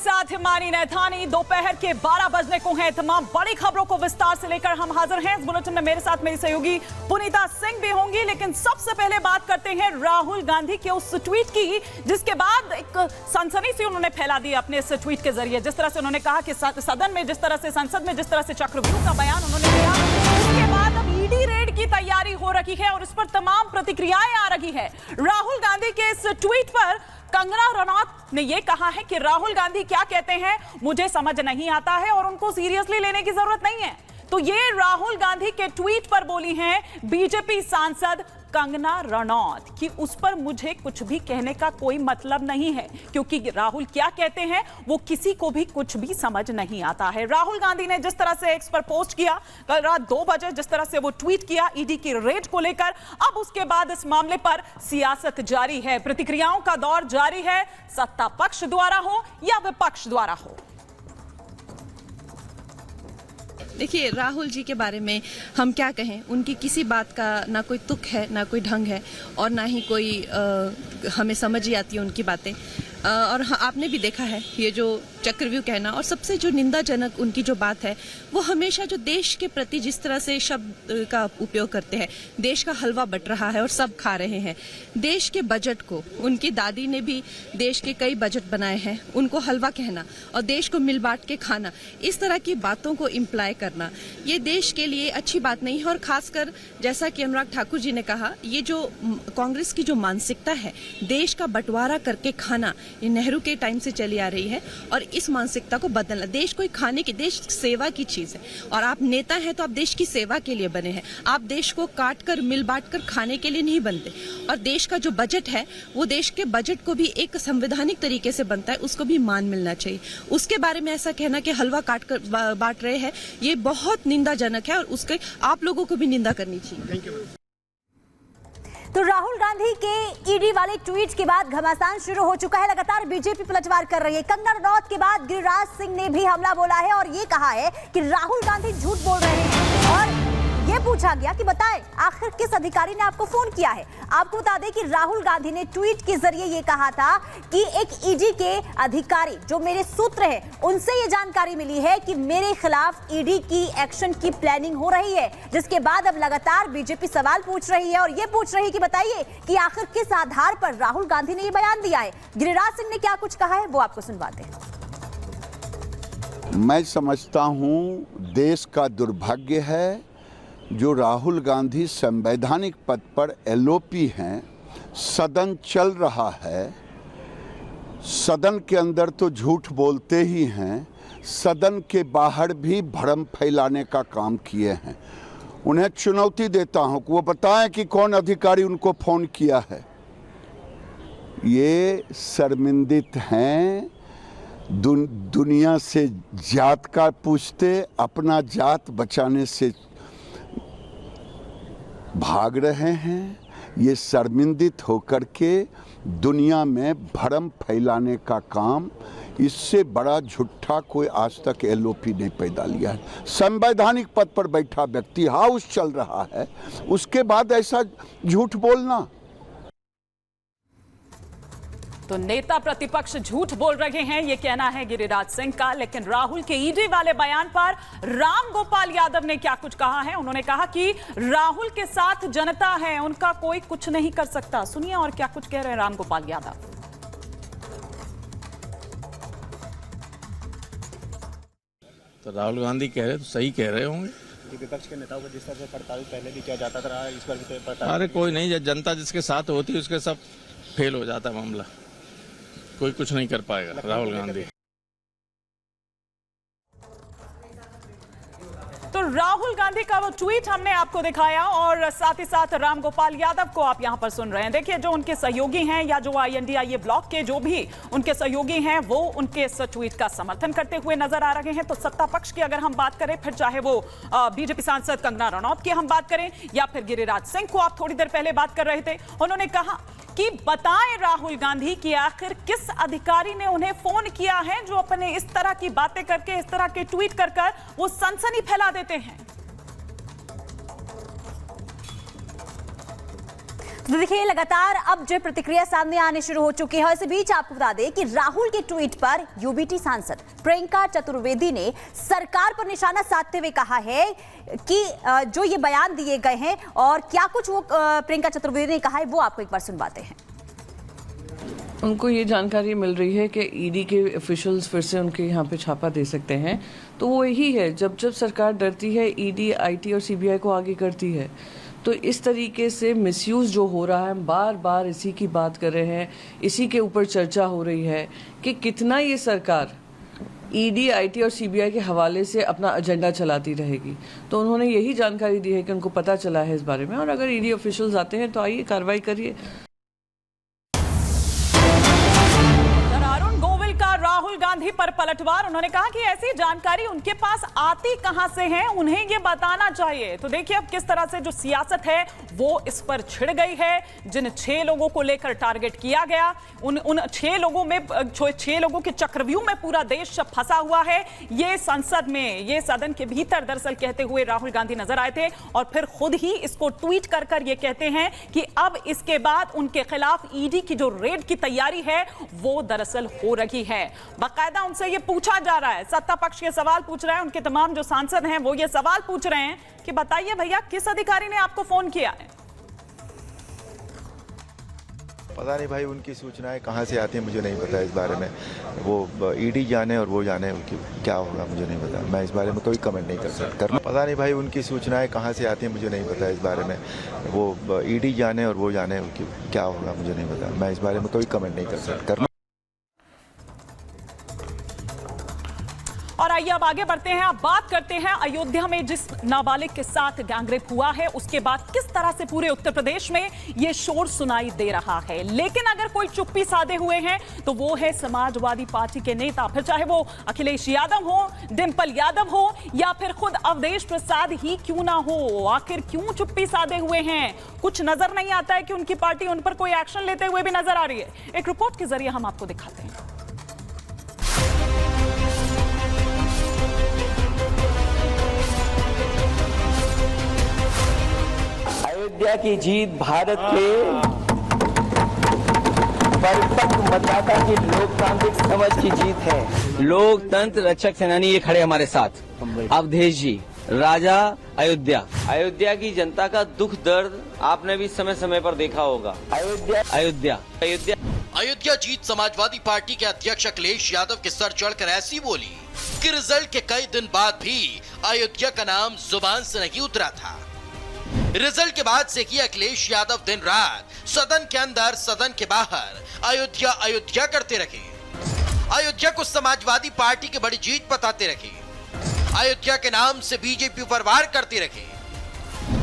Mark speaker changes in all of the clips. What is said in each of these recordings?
Speaker 1: साथ हिमानी नैथानी। दोपहर के 12 बजने को हैं। तमाम बड़ी खबरों को विस्तार से लेकर हम हाजिर हैं। इस बुलेटिन में मेरे साथ मेरी सहयोगी पुनीता सिंह भी होंगी, लेकिन सबसे पहले बात करते हैं राहुल गांधी के उस ट्वीट की, जिसके बाद एक सनसनी सी उन्होंने फैला दी अपने इस ट्वीट के जरिए। जिस तरह से उन्होंने कहा कि सदन में जिस तरह से, संसद में जिस तरह से चक्रव्यूह का बयान उन्होंने दिया, उसके बाद अब ईडी रेड की तैयारी हो रही है और इस पर तमाम प्रतिक्रियाएं आ रही है। राहुल गांधी के इस ट्वीट पर कंगना रनौत ने यह कहा है कि राहुल गांधी क्या कहते हैं मुझे समझ नहीं आता है और उनको सीरियसली लेने की जरूरत नहीं है। तो ये राहुल गांधी के ट्वीट पर बोली हैं बीजेपी सांसद कंगना रनौत कि उस पर मुझे कुछ भी कहने का कोई मतलब नहीं है, क्योंकि राहुल क्या कहते हैं वो किसी को भी कुछ भी समझ नहीं आता है। राहुल गांधी ने जिस तरह से एक्स पर पोस्ट किया कल रात 2 बजे, जिस तरह से वो ट्वीट किया ईडी की रेड को लेकर, अब उसके बाद इस मामले पर सियासत जारी है, प्रतिक्रियाओं का दौर जारी है, सत्ता पक्ष द्वारा हो या विपक्ष द्वारा हो।
Speaker 2: देखिए, राहुल जी के बारे में हम क्या कहें, उनकी किसी बात का ना कोई तुक है, ना कोई ढंग है और ना ही कोई हमें समझ ही आती है उनकी बातें। और आपने भी देखा है ये जो चक्रव्यूह कहना, और सबसे जो निंदाजनक उनकी जो बात है वो हमेशा जो देश के प्रति जिस तरह से शब्द का उपयोग करते हैं, देश का हलवा बट रहा है और सब खा रहे हैं। देश के बजट को, उनकी दादी ने भी देश के कई बजट बनाए हैं, उनको हलवा कहना और देश को मिल बांट के खाना, इस तरह की बातों को इम्प्लाई करना, ये देश के लिए अच्छी बात नहीं है। और खासकर जैसा कि अनुराग ठाकुर जी ने कहा, ये जो कांग्रेस की जो मानसिकता है देश का बंटवारा करके खाना, ये नेहरू के टाइम से चली आ रही है और इस मानसिकता को बदलना। देश कोई खाने की, देश सेवा की चीज है और आप नेता हैं तो आप देश की सेवा के लिए बने हैं। आप देश को काट कर मिल बांट कर खाने के लिए नहीं बनते। और देश का जो बजट है वो देश के बजट को भी एक संवैधानिक तरीके से बनता है, उसको भी मान मिलना चाहिए। उसके बारे में ऐसा कहना कि हलवा काट कर बांट रहे हैं, ये बहुत निंदाजनक है और उसके आप लोगों को भी निंदा करनी चाहिए।
Speaker 3: तो राहुल गांधी के ईडी वाले ट्वीट के बाद घमासान शुरू हो चुका है। लगातार बीजेपी पलटवार कर रही है। कंगना रनौत के बाद गिरिराज सिंह ने भी हमला बोला है और ये कहा है कि राहुल गांधी झूठ बोल रहे हैं। और ये पूछा गया कि बताएं आखिर किस अधिकारी ने आपको फोन किया है। आपको बता दें कि राहुल गांधी ने ट्वीट के जरिए ये कहा था कि एक ईडी के अधिकारी जो मेरे सूत्र हैं उनसे ये जानकारी मिली है कि मेरे खिलाफ ईडी की एक्शन की प्लानिंग हो रही है, जिसके बाद अब लगातार बीजेपी सवाल पूछ रही है और ये पूछ रही है कि बताइए कि आखिर किस आधार पर राहुल गांधी ने ये बयान दिया है। गिरिराज सिंह ने क्या कुछ कहा है वो आपको सुनवाते हैं।
Speaker 4: मैं समझता हूं देश का दुर्भाग्य है जो राहुल गांधी संवैधानिक पद पर एलओपी हैं। सदन चल रहा है, सदन के अंदर तो झूठ बोलते ही हैं, सदन के बाहर भी भ्रम फैलाने का काम किए हैं। उन्हें चुनौती देता हूं कि वो बताएं कि कौन अधिकारी उनको फोन किया है। ये शर्मिंदित हैं, दुनिया से जात का पूछते, अपना जात बचाने से भाग रहे हैं। ये शर्मिंदित होकर के दुनिया में भ्रम फैलाने का काम, इससे बड़ा झूठा कोई आज तक एलओपी नहीं पैदा लिया है। संवैधानिक पद पर बैठा व्यक्ति, हाउस चल रहा है, उसके बाद ऐसा झूठ बोलना।
Speaker 1: तो नेता प्रतिपक्ष झूठ बोल रहे हैं, ये कहना है गिरिराज सिंह का। लेकिन राहुल के ईडी वाले बयान पर राम गोपाल यादव ने क्या कुछ कहा है। उन्होंने कहा कि राहुल के साथ जनता है, उनका कोई कुछ नहीं कर सकता। सुनिए और क्या कुछ कह रहे हैं राम गोपाल यादव।
Speaker 5: तो राहुल गांधी कह रहे तो सही कह रहे होंगे।
Speaker 6: विपक्ष के नेताओं को जिस तरह से पड़ताल पहले भी किया जाता था, इस पर भी पड़ताल।
Speaker 5: अरे कोई नहीं, जनता जिसके साथ होती है उसके सब फेल हो जाता है मामला। कोई कुछ नहीं कर पाएगा राहुल गांधी।
Speaker 1: तो राहुल गांधी का वो ट्वीट हमने आपको दिखाया और साथ ही साथ राम गोपाल यादव को आप यहां पर सुन रहे हैं। देखिए, जो उनके सहयोगी हैं या जो INDIA ब्लॉक के जो भी उनके सहयोगी हैं वो उनके इस ट्वीट का समर्थन करते हुए नजर आ रहे हैं। तो सत्ता पक्ष की अगर हम बात करें, फिर चाहे वो बीजेपी सांसद कंगना रनौत की हम बात करें या फिर गिरिराज सिंह को आप थोड़ी देर पहले बात कर रहे थे, उन्होंने कहा कि बताएं राहुल गांधी कि आखिर किस अधिकारी ने उन्हें फोन किया है जो अपने इस तरह की बातें करके, इस तरह के ट्वीट कर वो सनसनी फैला देते हैं।
Speaker 3: तो देखिए लगातार अब जो प्रतिक्रिया सामने आने शुरू हो चुकी है। इसी बीच आपको बता दें कि राहुल के ट्वीट पर यूबीटी सांसद प्रियंका चतुर्वेदी ने सरकार पर निशाना साधते हुए कहा है कि जो ये बयान दिए गए हैं और क्या कुछ वो प्रियंका चतुर्वेदी ने कहा है वो आपको एक बार सुनवाते हैं।
Speaker 7: उनको ये जानकारी मिल रही है कि ईडी के ऑफिशियल्स फिर से उनके यहाँ पे छापा दे सकते हैं, तो वो यही है जब जब सरकार डरती है ईडी, आईटी और सीबीआई को आगे करती है। तो इस तरीके से मिसयूज़ जो हो रहा है, हम बार बार इसी की बात कर रहे हैं, इसी के ऊपर चर्चा हो रही है कि कितना ये सरकार ईडी, आईटी और सीबीआई के हवाले से अपना एजेंडा चलाती रहेगी। तो उन्होंने यही जानकारी दी है कि उनको पता चला है इस बारे में, और अगर ईडी ऑफिशियल्स आते हैं तो आइए कार्रवाई करिए।
Speaker 1: राहुल गांधी पर पलटवार। उन्होंने कहा कि ऐसी जानकारी उनके पास आती कहां से है, उन्हें ये बताना चाहिए। तो देखिए अब किस तरह से जो सियासत है वो इस पर छिड़ गई है। जिन 6 लोगों को लेकर टारगेट किया गया, उन 6 लोगों में 6 लोगों के चक्रव्यूह में पूरा देश फंसा हुआ है। ये संसद में, ये सदन के भीतर दरअसल कहते हुए राहुल गांधी नजर आए थे और फिर खुद ही इसको ट्वीट कर ये कहते हैं कि अब इसके बाद उनके खिलाफ ईडी की जो रेड की तैयारी है वो दरअसल हो रही है। बाकायदा उनसे ये पूछा जा रहा है, सत्ता पक्ष ये सवाल पूछ रहा है, उनके तमाम जो सांसद हैं वो ये सवाल पूछ रहे हैं कि बताइए भैया किस अधिकारी ने आपको फोन किया है।
Speaker 8: पता नहीं भाई, उनकी सूचनाएं कहां से आती हैं मुझे नहीं पता इस बारे में। वो ईडी जाने और वो जाने उनकी क्या होगा मुझे नहीं पता। मैं इस बारे में कोई कमेंट नहीं कर सकता। पता नहीं भाई, उनकी सूचनाएं कहां से आती हैं मुझे नहीं पता इस बारे में। वो ईडी जाने और वो जाने उनकी क्या होगा मुझे नहीं पता। मैं इस बारे में कोई कमेंट नहीं कर सकता।
Speaker 1: और आइए अब आगे बढ़ते हैं, अब बात करते हैं अयोध्या में जिस नाबालिग के साथ गैंगरेप हुआ है उसके बाद किस तरह से पूरे उत्तर प्रदेश में यह शोर सुनाई दे रहा है। लेकिन अगर कोई चुप्पी साधे हुए हैं तो वो है समाजवादी पार्टी के नेता, फिर चाहे वो अखिलेश यादव हो, डिंपल यादव हो या फिर खुद अवधेश प्रसाद ही क्यों ना हो। आखिर क्यों चुप्पी साधे हुए हैं? कुछ नजर नहीं आता है कि उनकी पार्टी उन पर कोई एक्शन लेते हुए भी नजर आ रही है। एक रिपोर्ट के जरिए हम आपको दिखाते हैं।
Speaker 9: अयोध्या की जीत भारत के परिपक्व मतदाता की लोकतांत्रिक समझ की जीत है। लोकतंत्र रक्षक सेनानी ये खड़े हमारे साथ, अवधेश जी, राजा अयोध्या। अयोध्या की जनता का दुख दर्द आपने भी समय समय पर देखा होगा। अयोध्या अयोध्या अयोध्या
Speaker 10: अयोध्या जीत समाजवादी पार्टी के अध्यक्ष अखिलेश यादव के सर चढ़कर ऐसी बोली कि रिजल्ट के कई दिन बाद भी अयोध्या का नाम जुबान से नहीं उतरा था। रिजल्ट के बाद से कि अखिलेश यादव दिन रात सदन के अंदर सदन के बाहर अयोध्या अयोध्या करते रहे। अयोध्या को समाजवादी पार्टी की बड़ी जीत बताते रहे। अयोध्या के नाम से बीजेपी पर वार करते रहे।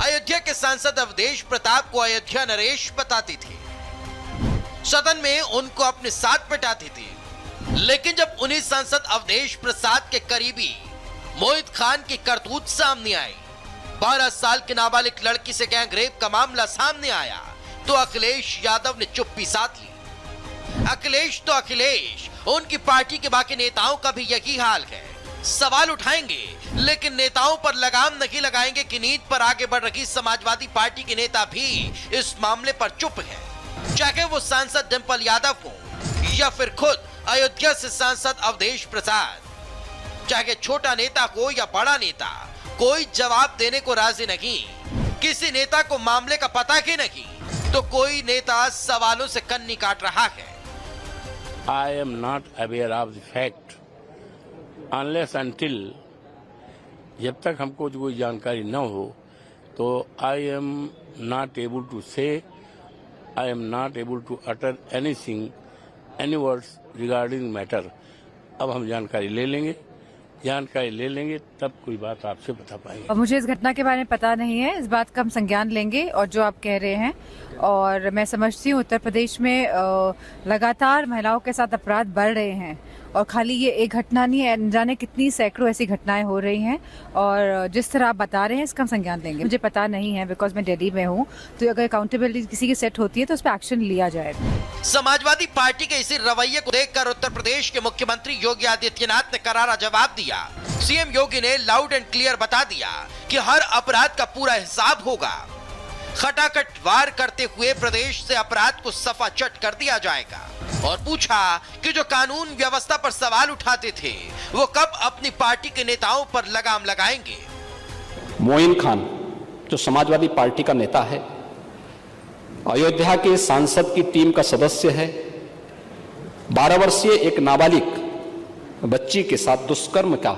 Speaker 10: अयोध्या के सांसद अवधेश प्रताप को अयोध्या नरेश बताते थे। सदन में उनको अपने साथ बिठाते थे। लेकिन जब उन्हीं सांसद अवधेश प्रसाद के करीबी मोहित खान की करतूत सामने आई, 12 साल के नाबालिग लड़की से गैंगरेप का मामला सामने आया, तो अखिलेश यादव ने चुप्पी साध ली। अखिलेश तो अखिलेश, उनकी पार्टी के बाकी नेताओं का भी यही हाल है। सवाल उठाएंगे लेकिन नेताओं पर लगाम नहीं लगाएंगे कि नीति पर आगे बढ़ रही समाजवादी पार्टी के नेता भी इस मामले पर चुप है। चाहे वो सांसद डिंपल यादव हो या फिर खुद अयोध्या से सांसद अवधेश प्रसाद, चाहे छोटा नेता हो या बड़ा नेता, कोई जवाब देने को राजी नहीं। किसी नेता को मामले का पता ही नहीं तो कोई नेता सवालों से कन्नी काट रहा है।
Speaker 11: I am not aware of the fact unless until, जब तक हमको कोई जानकारी न हो तो I am not able to say, I am not able to utter anything, any words regarding matter। अब हम जानकारी ले लेंगे तब कोई बात आपसे बता पाएंगे।
Speaker 12: मुझे इस घटना के बारे में पता नहीं है, इस बात का हम संज्ञान लेंगे और जो आप कह रहे हैं, और मैं समझती हूँ उत्तर प्रदेश में लगातार महिलाओं के साथ अपराध बढ़ रहे हैं और खाली ये एक घटना नहीं है, न जाने कितनी सैकड़ों ऐसी घटनाएं हो रही हैं और जिस तरह आप बता रहे हैं इसका हम संज्ञान लेंगे। मुझे पता नहीं है बिकॉज मैं दिल्ली में हूँ, तो अगर अकाउंटेबिलिटी किसी की सेट होती है तो उस पर एक्शन लिया जाएगा।
Speaker 10: समाजवादी पार्टी के इसी रवैये को देखकर उत्तर प्रदेश के मुख्यमंत्री योगी आदित्यनाथ ने करारा जवाब दिया। सीएम योगी ने लाउड एंड क्लियर बता दिया कि हर अपराध का पूरा हिसाब होगा। खटाखट वार करते हुए प्रदेश से अपराध को सफा चट कर दिया जाएगा। और पूछा कि जो कानून व्यवस्था पर सवाल उठाते थे वो कब अपनी पार्टी के नेताओं पर लगाम लगाएंगे।
Speaker 13: मोइन खान जो समाजवादी पार्टी का नेता है, अयोध्या के सांसद की टीम का सदस्य है, 12 वर्षीय एक नाबालिग बच्ची के साथ दुष्कर्म का